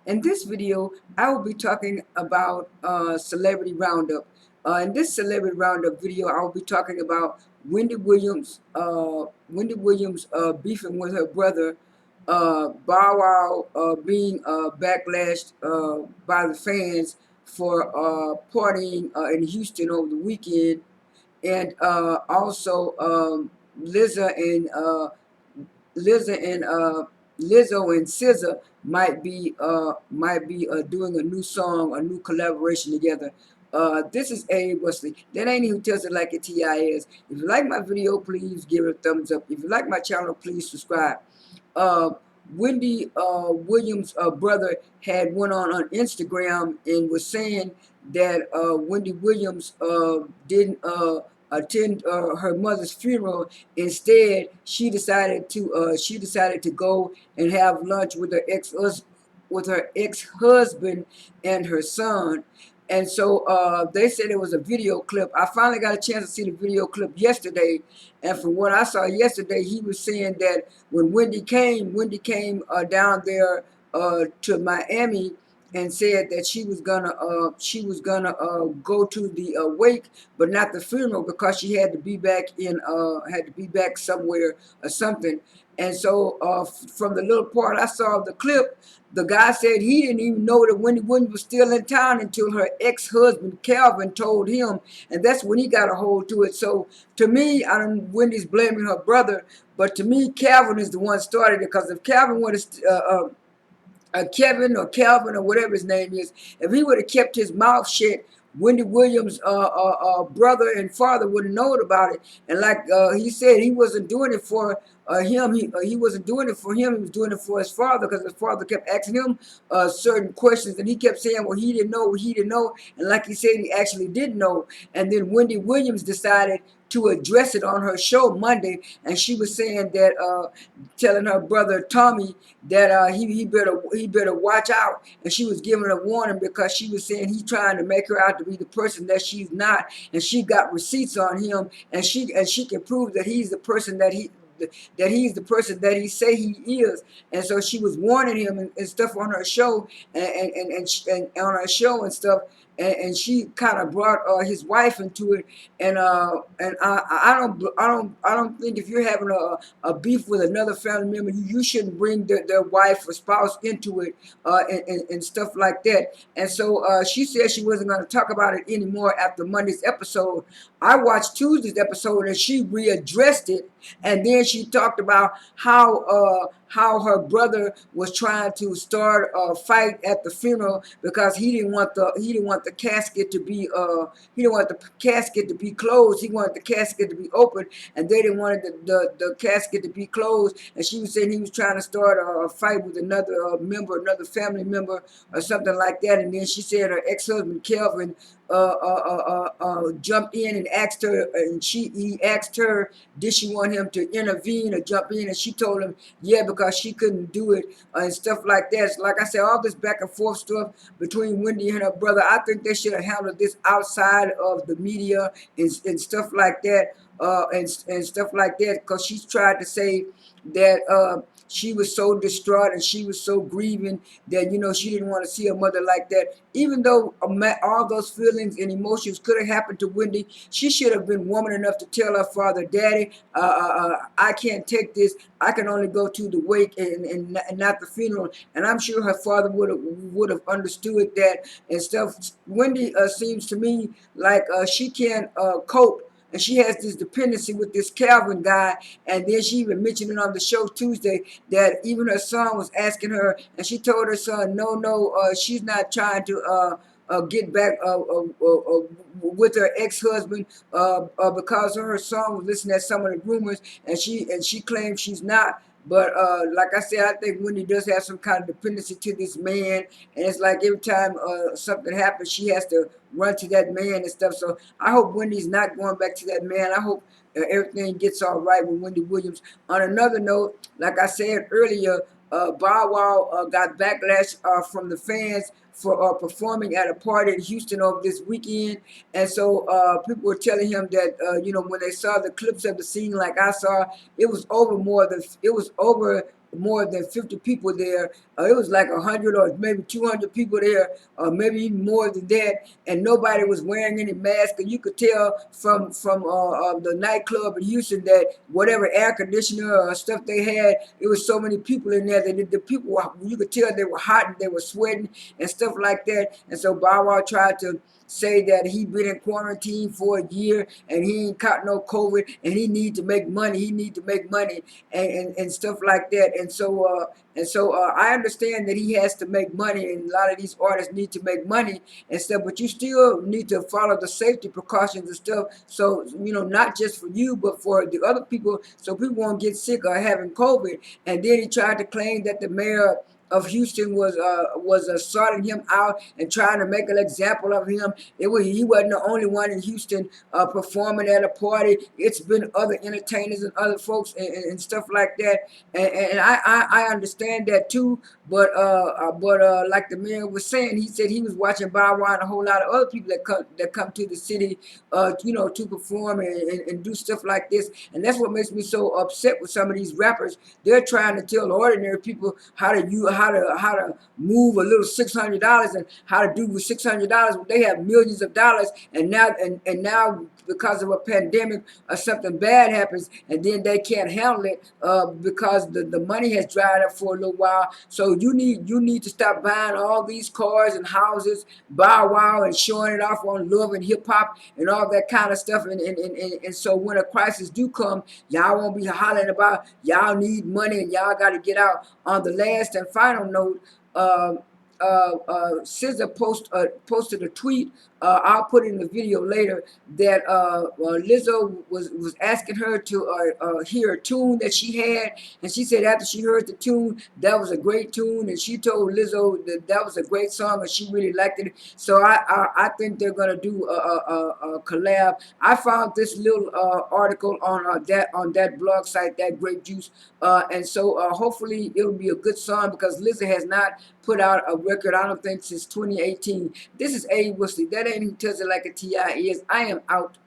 In this video, I will be talking about Celebrity Roundup. In this Celebrity Roundup video, I will be talking about Wendy Williams. Beefing with her brother, Bow Wow being backlashed by the fans for partying in Houston over the weekend, and also Lizzo and Lizzo and Lizzo and SZA might be doing a new song, a new collaboration together. This is A. Wesley. That ain't who tells it like it TIS. If you like my video, please give it a thumbs up. If you like my channel, please subscribe. Uh, Wendy Williams' brother had went on Instagram and was saying that Wendy Williams didn't attend her mother's funeral. Instead, she decided to go and have lunch with her ex-husband and her son. And so they said it was a video clip. I finally got a chance to see the video clip yesterday, and from what I saw yesterday, he was saying that when Wendy came down there to Miami and said that she was gonna go to the wake, but not the funeral because she had to be back somewhere or something. And so from the little part I saw of the clip, the guy said he didn't even know that Wendy Williams was still in town until her ex-husband Calvin told him, and that's when he got a hold to it. So to me, I don't. Wendy's blaming her brother, but to me, Calvin is the one started it, because if Calvin would have Kevin or Calvin or whatever his name is, if he would have kept his mouth shut, Wendy Williams' brother and father would have known about it. And like he said, he wasn't doing it for him. He wasn't doing it for him. He was doing it for his father, because his father kept asking him certain questions, and he kept saying, "Well, he didn't know. He didn't know." And like he said, he actually did know. And then Wendy Williams decided to address it on her show Monday, and she was saying that, telling her brother Tommy that he better watch out, and she was giving a warning because she was saying he's trying to make her out to be the person that she's not, and she got receipts on him, and she can prove that he's the person that he's the person that he say he is. And so she was warning him and stuff on her show, and on her show and stuff. And she kind of brought his wife into it, and I don't think if you're having a beef with another family member, you shouldn't bring their wife or spouse into it, and stuff like that. And so she said she wasn't going to talk about it anymore after Monday's episode. I watched Tuesday's episode, and she readdressed it, and then she talked about how her brother was trying to start a fight at the funeral because he didn't want the casket to be closed. He wanted the casket to be open, and they didn't want the casket to be closed. And she was saying he was trying to start a fight with another family member, or something like that. And then she said her ex-husband Kelvin jumped in and asked her, and he asked her, did she want him to intervene or jump in, and she told him, yeah, because she couldn't do it, and stuff like that. So like I said, all this back and forth stuff between Wendy and her brother, I think they should have handled this outside of the media, and stuff like that, and stuff like that, because she's tried to say that she was so distraught and she was so grieving that, she didn't want to see her mother like that. Even though all those feelings and emotions could have happened to Wendy, she should have been woman enough to tell her father, Daddy, I can't take this. I can only go to the wake and not the funeral. And I'm sure her father would have understood that and stuff. Wendy seems to me like she can't cope, and she has this dependency with this Calvin guy. And then she even mentioned it on the show Tuesday that even her son was asking her, and she told her son, no, she's not trying to get back with her ex-husband because her son was listening to some of the rumors, and she claims she's not. But like I said, I think Wendy does have some kind of dependency to this man, and it's like every time something happens, she has to run to that man and stuff. So I hope Wendy's not going back to that man. I hope everything gets all right with Wendy Williams. On another note, like I said earlier, Bow Wow got backlash from the fans for performing at a party in Houston over this weekend. And so people were telling him that, when they saw the clips of the scene like I saw, it was over more than 50 people there. It was like 100 or maybe 200 people there, or maybe even more than that, and nobody was wearing any mask. And you could tell from the nightclub in Houston that whatever air conditioner or stuff they had, it was so many people in there that the people were, you could tell they were hot and they were sweating and stuff like that. And so Bow Wow tried to say that he been in quarantine for a year and he ain't caught no COVID and he need to make money. He need to make money and stuff like that. And so I understand that he has to make money, and a lot of these artists need to make money and stuff. But you still need to follow the safety precautions and stuff. So not just for you, but for the other people, so people won't get sick or having COVID. And then he tried to claim that the mayor of Houston was sorting him out and trying to make an example of him. He wasn't the only one in Houston performing at a party. It's been other entertainers and other folks and stuff like that. And I understand that too. But like the mayor was saying, he said he was watching Bow Wow and a whole lot of other people that come to the city, to perform and do stuff like this. And that's what makes me so upset with some of these rappers. They're trying to tell ordinary people how to move a little $600 and how to do with $600. They have millions of dollars, and now because of a pandemic or something bad happens, and then they can't handle it because the money has dried up for a little while. So you need to stop buying all these cars and houses, Bow Wow, and showing it off on Love and Hip Hop and all that kind of stuff. And so when a crisis do come, y'all won't be hollering about y'all need money and y'all got to get out. On the last and final note, SZA posted a tweet. I'll put it in the video later, that Lizzo was asking her to hear a tune that she had, and she said after she heard the tune, that was a great tune, and she told Lizzo that was a great song, and she really liked it. So I think they're gonna do a collab. I found this little article on that blog site, that Grape Juice, and so hopefully it'll be a good song, because Lizzo has not put out a record, I don't think, since 2018. This is A. Woosley. That ain't who tells it like a T.I. is. I am out.